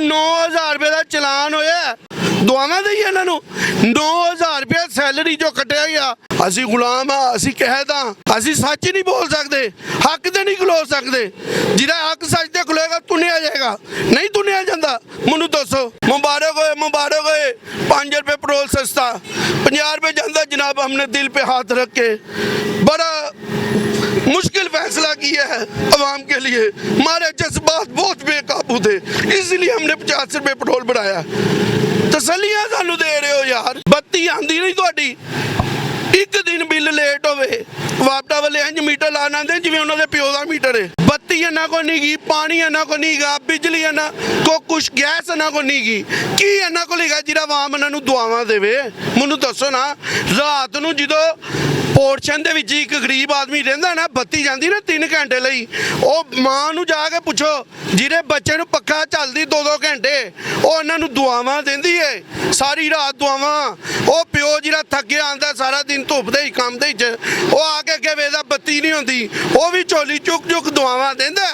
9000 रुपए का चलान होया दुआवां दईए इन्हां नूं 9000 रुपया सैलरी जो कटिया गया। असी गुलाम हाँ, असी कहत हाँ, असी सच नहीं बोल सकते, हक ते नहीं खलो सकते। जिहदा हक सच ते खलोएगा तुनिया जाएगा, नहीं तुनिया जाता। मैनू दसो मुबारक होए 5 रुपए पेट्रोल सस्ता, 50 रुपए जाता जनाब। हमने दिल पे हाथ रख के बड़ा मुश्किल फैसला किया है अवाम के लिए। हमारे जज्बात बहुत बेकाबू थे, इसलिए हमने 50 रुपए पेट्रोल बढ़ाया। तसलियां सानू दे रहे हो यार, बत्ती आंदी नहीं तुहाडी, एक दिन बिल लेट होवे वापटा वाले इंज मीटर लाना आंदे जिवें उन्हां दे प्यो दा मीटर है। बत्ती इन्हां को नहीं गी, पानी इन्हां को नहीं गा, बिजली इन्हां को कुछ गैस इन्हां को नहीं गी, की इन्हां को लेगा जिहड़ा आवाम इन्हां नूं दुआवां देवे? मैनूं दसो ना, रात नूं जदों पोर्शन दे विच एक गरीब आदमी रहिंदा ना, बत्ती जांदी ना 3 घंटे लई, ओ मां नूं जाके पुछो जिहड़े बच्चे नूं पक्खा चलदी 2-2 घंटे, ओ इन्हां नूं दुआवां देंदी है सारी रात दुआवां। ओ प्यो जिहड़ा थक्किया आंदा सारा दिन धुप्प दे काम दे च, ओ आके के वेदा बत्ती नहीं होंदी, ओ भी झोली चुक चुक दुआवां देंदा।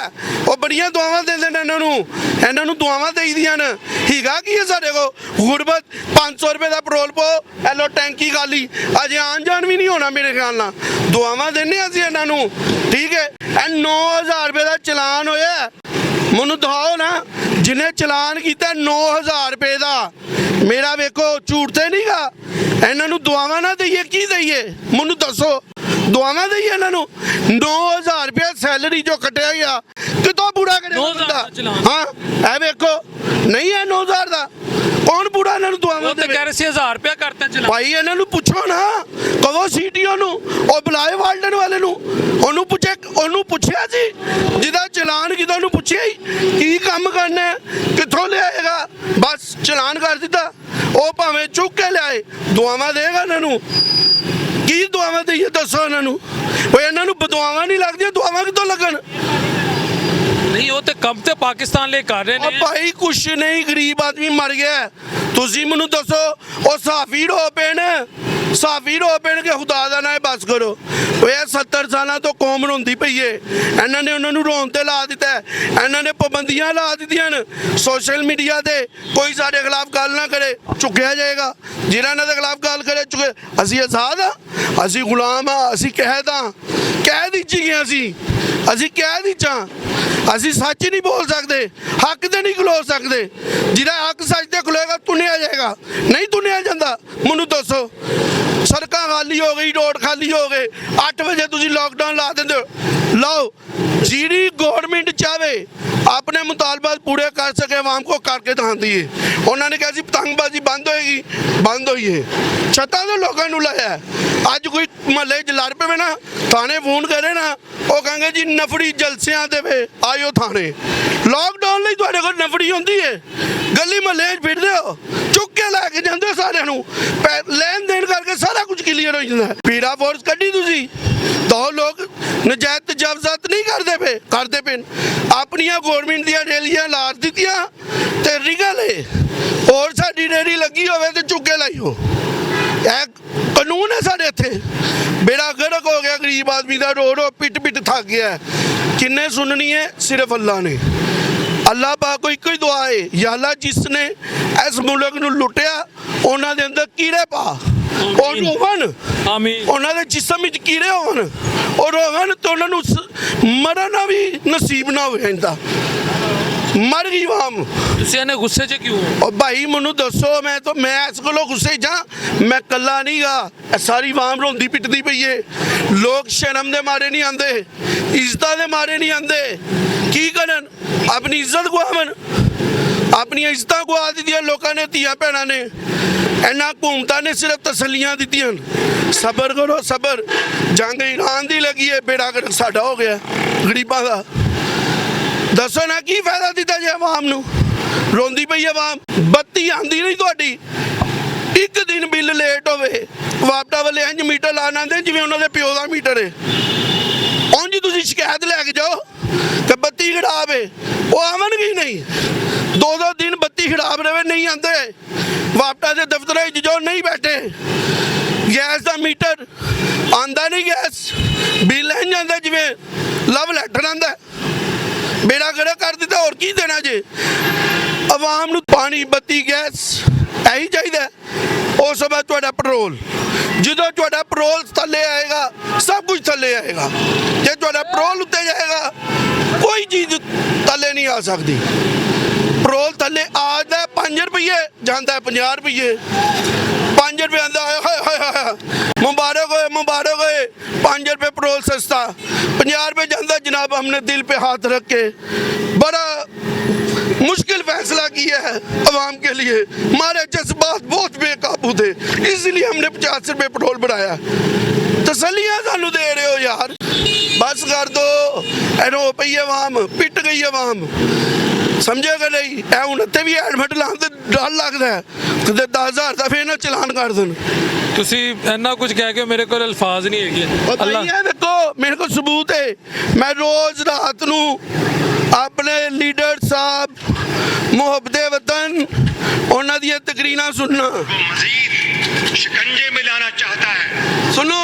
ओ बड़ियां दुआवां देंदे ने इन्हां नूं दुआवां देईदियां न। हीगा की है साडे को गुरबत 500 रुपए दा पेट्रोल पो एलो टैंकी खाली, अजे आन जान भी नहीं होना मेरे ख्याल नाल। दुआवां देने असीं इन्हां नूं, ठीक है। 9000 रुपए दा चलान होया, मैनूं दिखाओ ना जिन्हें चलान किया 9000 रुपए का। मेरा वेखो झूठ तो नहीं गा, इन्हां नूं दुआवां ना दईए की दईए? मैनूं दसो दुआवां दईए इन्हां नूं? 9000 रुपया सैलरी जो कटिया गया कितों पूरा करेगा? हाँ ए वेखो नहीं है 9000 का, कौन पूरा इन्हां नूं दुआवां दे? कह रहे सी 1000 रुपया करते चला भाई इन्हां नूं पुछो ना, कहो सीटीओ नूं ओ बुलाए वार्डन वाले नूं, ओनू पुछिया सी जिहदा चलान किदा, ओनू पुछिया ही की काम करना है, कित्थों ले आएगा, बस चलान कर दिता। ओ भावें चुक के लियाए, दुआवां देगा इन्हां नूं? की दुआवां दईए दसो इन्हां नूं? ओए इन्हां नूं दुआवां नहीं लगदियां, दुआवां कित्थों लगन? नहीं वो तो कम तो पाकिस्तान ले कर रहे हैं भाई, कुछ नहीं, गरीब आदमी मर गया। तुसी मैनूं दसो ओ साफी रो पेन के खुदा दा नाम बस करो। ओए 70 साल तो कौम रोंदी पई है, इन्हां ने उन्हां नूं रोन ते ला दिता है, इन्हां ने पाबंदियां ला दित्तियां न। सोशल मीडिया ते कोई साडे खिलाफ गल ना करे चुकिया जाएगा, जिन्हां इन्हां दे खिलाफ गल करे चुके। असीं आज़ाद हाँ, असीं गुलाम हाँ, असीं कैद हाँ, कैद विच ही असीं कैद विच हाँ। असी सच नहीं बोल सकते, हक ते नहीं खलो सकते। जिहदा हक सच ते खलोएगा तुनिया जाएगा, नहीं तुनिया जाता। मैनू दसो सड़क खाली हो गई, रोड खाली हो गए, 8 बजे तुसीं लॉकडाउन ला देंदे हो। लाओ जिहड़ी गौरमेंट चाहे अपने मुतालबात पूरे कर सके आवाम को करके दिखाती है। उन्होंने कहा पतंगबाजी बंद होएगी, बंद हुई है। छत्ता तो लोगों ने लाया अज कोई महल्ले च लड़ पे ना, थाने फोन करे ना, वो कहेंगे जी नफड़ी जलसियां दे वे आयो थाने। लॉकडाउन लई तुहाडे कोल नफड़ी होंदी है? गली महल्ले च फिरदे हो, चुक के लैके जांदे हो सारिਆਂ ਨੂੰ, लेन देन करके सारा कुछ क्लीयर हो जाता है। पीड़ा फोर्स कड्डी तुसीं, तो लोग नजायज तजावजात नहीं करते पे अपनियां गौरमेंट दियां रैलियां ला दित्तियां ते रिगल है। और साडी रेहड़ी लगी होवे ते चुके लाई हो, कानून है साढ़े इत्थे। बेड़ा गर्क हो गया गरीब आदमी का, रो रो पिट थक गया है। किन्ने सुननी है? सिर्फ अल्लाह ने। अल्लाह पाक को एक ही दुआ है, या अल्लाह जिसने इस मुल्क नूं लुटिया उन्हां दे अंदर कीड़े पा, और रोवन उन्हां दे जिस्म विच कीड़े होवन, और रोवन तो उन्हां नूं मरना भी नसीब ना होवे। इंदा मर गई वाम। गुस्से च क्यों? और भाई मैनू दसो, मैं इस कोलों गुस्से जा, मैं कला नहीं गा, सारी वाम रोंदी पिटदी पई है। लोग शर्म दे मारे नहीं आंदे, इज्जत दे मारे नहीं आंदे, की करन? अपनी इज्जत गुआवन, अपनी इज्जत गुआ दित्तियां लोगों ने, धियां भैणां ने। इन्हां हुकूमतां ने सिर्फ तसलियां दित्तियां, सबर करो सबर। जंग ईरान दी लगी है, बेड़ा गर्क साडा हो गया गरीबां दा। दसो ना की फायदा दिता जे आवाम नूं? रोंदी पई आवाम, बत्ती आंदी नहीं तुहाडी, एक दिन बिल लेट होवे वापटा वाले इंज मीटर लाना आंदे जिवें उन्हां दे प्यो दा मीटर है। उंज तुसीं शिकायत लैके जाओ कि बत्ती खराब है, वो आवणगे नहीं। 2-2 दिन बत्ती खराब रहे नहीं आते, वापटा के दफ्तर जो नहीं बैठे। गैस का मीटर आंदा नहीं, गैस बिल इंज आंदा जिवें लव लैटर आंदा, बेड़ा गर्क कर दिता। और की देना जे? आवाम ਆਵਾਮ ਨੂੰ ਪਾਣੀ ਬੱਤੀ ਗੈਸ ਇਹੀ ਚਾਹੀਦਾ ਹੈ। ਉਸ ਤੋਂ ਬਾਅਦ ਤੁਹਾਡਾ ਪੈਟਰੋਲ, ਜਦੋਂ ਤੁਹਾਡਾ ਪੈਟਰੋਲ ਥੱਲੇ ਆਏਗਾ ਸਭ ਕੁਝ ਥੱਲੇ ਆਏਗਾ। ਜੇ ਤੁਹਾਡਾ ਪੈਟਰੋਲ ਉੱਤੇ ਜਾਏਗਾ ਕੋਈ ਚੀਜ਼ ਥੱਲੇ ਨਹੀਂ ਆ ਸਕਦੀ। ਪੈਟਰੋਲ ਥੱਲੇ ਆਦਾ 5 ਰੁਪਏ ਜਾਂਦਾ 50 ਰੁਪਏ, 5 ਰੁਪਏ ਆਂਦਾ ਹਾਏ ਹਾਏ ਹਾਏ ਮੁਬਾਰਕ ਹੋਏ मुबारक होए। 5 रुपये पेट्रोल सस्ता, 50 रुपये जाता जनाब। हमने दिल पे हाथ रख के बड़ा मुश्किल फैसला किया है अवाम के लिए। हमारे जज्बात बहुत बेकाबू थे, इसलिए हमने 50 रुपये पेट्रोल बढ़ाया। तसलियाँ सानू दे रहे हो यार, बस कर दो। रो पई अवाम, पिट गई अवाम, समझेगा नहीं। ए हुण इत्थे भी हेलमेट लाने ते डर लगदा है कि 10,000 ਦਾ ਫੇਰ ਨਾ ਚਲਾਨ ਕਰ ਦੇਣ। ਤੁਸੀਂ ਇੰਨਾ ਕੁਝ ਕਹਿ ਕੇ ਮੇਰੇ ਕੋਲ ਅਲਫਾਜ਼ ਨਹੀਂ ਹੈਗੇ। ਅੱਲਾਹ ਦੇਖੋ ਮੇਰੇ ਕੋਲ ਸਬੂਤ ਹੈ। ਮੈਂ ਰੋਜ਼ ਰਾਤ ਨੂੰ ਆਪਣੇ ਲੀਡਰ ਸਾਹਿਬ ਮੁਹੱਬਤੇ ਵਤਨ ਉਹਨਾਂ ਦੀਆਂ ਤਕਰੀਰਾਂ ਸੁਣਨਾ। मजीद शिकंजे में लाना चाहता है। सुनो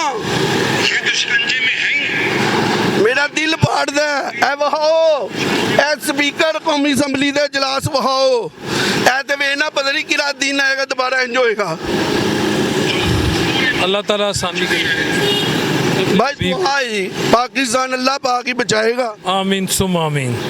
ये तो शिकंजे में है ही। मेरा दिल फाड़दा है। ए वहाओ ए स्पीकर कौमी असम्बली दे इजलास वहाओ। ए ते वेना पता नहीं किरा दिन आएगा दोबारा इंज होएगा। अल्लाह ताला आसानी करे। भाई दुआ है जी, पाकिस्तान अल्लाह पाक ही बचाएगा। आमीन सुम आमीन।